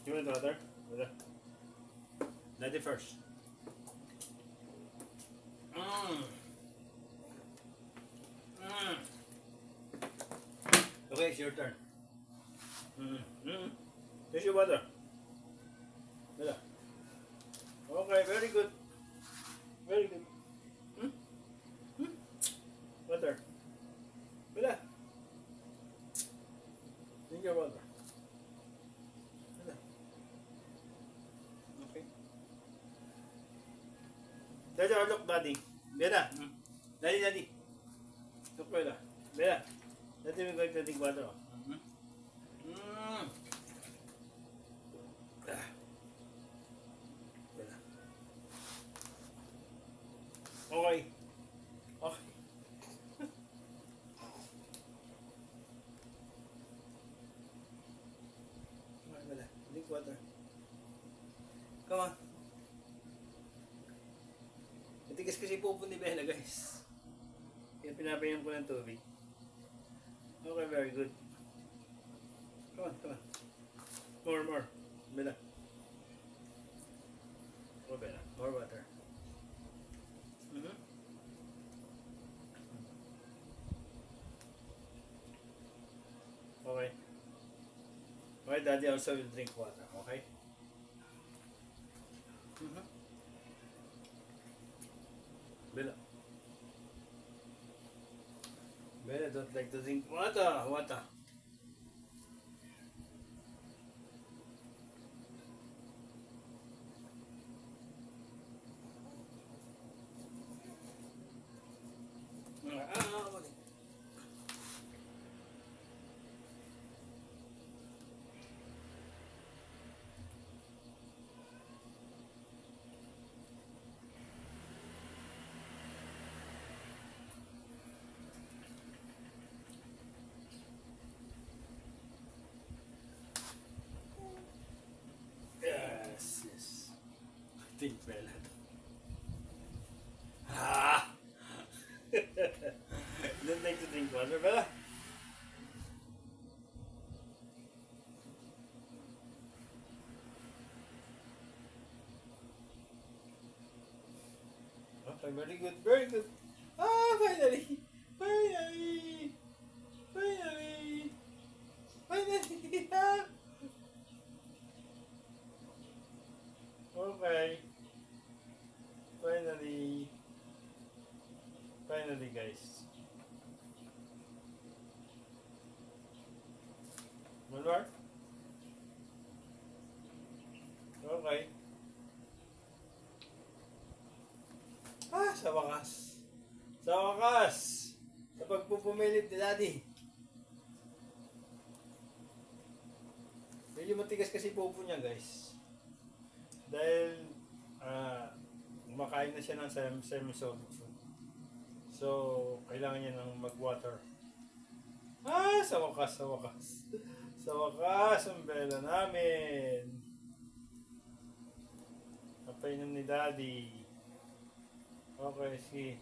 You want water? Water. Daddy first. Mm. Mm. Okay, it's your turn. Mm. Mm. Here's your water. Wala. Okay, very good. Very good. Hmm? Hmm? Water. Wala. Drink your water. Wala. Okay. Daddy, oh, look, Daddy. Bella. Hmm. Daddy, Daddy. Look, Bella. Bella. Daddy, we're going to drink water. Mm-hmm. Mm. Ah. Bella. Okay. Okay. Bella. Drink water. Come on. Matigas kasi pupo ni Bella, guys. Kaya pinapayam ko ng tubig. Okay, very good. Come on, come on. More. Bella. More Bella. More water. Mm-hmm. Okay. Okay, Daddy also will drink water, okay? Mm-hmm. Bella. Bella don't like to drink water. Water. Mali. Yes. I think Bella. Ah! Don't like to drink water, Bella? Okay, very good, very good. Ah, finally! Finally! Finally! Finally! Ah! Okay. Finally. Finally, guys. One more? Okay. Ah, sa wakas. Sa wakas! Sa pagpupumilit ni Daddy. Medyo matigas kasi pupo niya, guys. Dahil, kumakain na siya ng semi-solid food. So, kailangan niya ng mag-water. Ah, sa wakas, sa wakas. Sa wakas, ang Bella namin. Napainom ni Daddy. Okay, sige.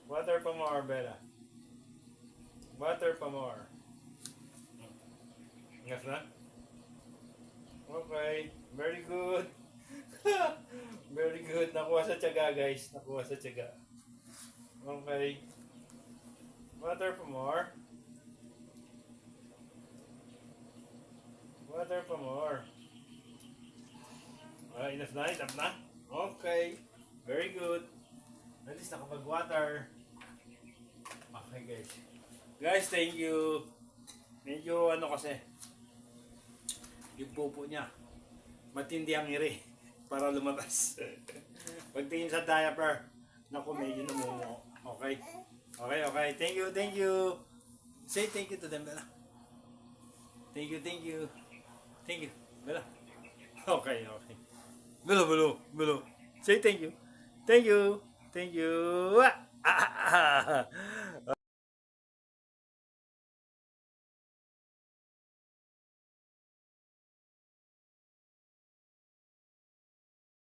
Water pa more, Bella. Water pa more. Enough na? Okay, very good. Very good. Nakuha sa tiyaga, guys. Nakuha sa tiyaga. Okay. Water pa more. Water pa more. Enough na, enough na. Okay. Very good. At least nakapag-water. Okay, guys. Guys, thank you. Medyo ano kasi, yung pupo niya, matindi ang iri para lumabas. Pagtingin sa diaper, naku, medyo namungo. Okay? Okay, okay. Thank you, thank you. Say thank you to them, Bella. Thank you, thank you. Thank you, Bella. Okay, okay. Bella. Say thank you. Thank you. Thank you.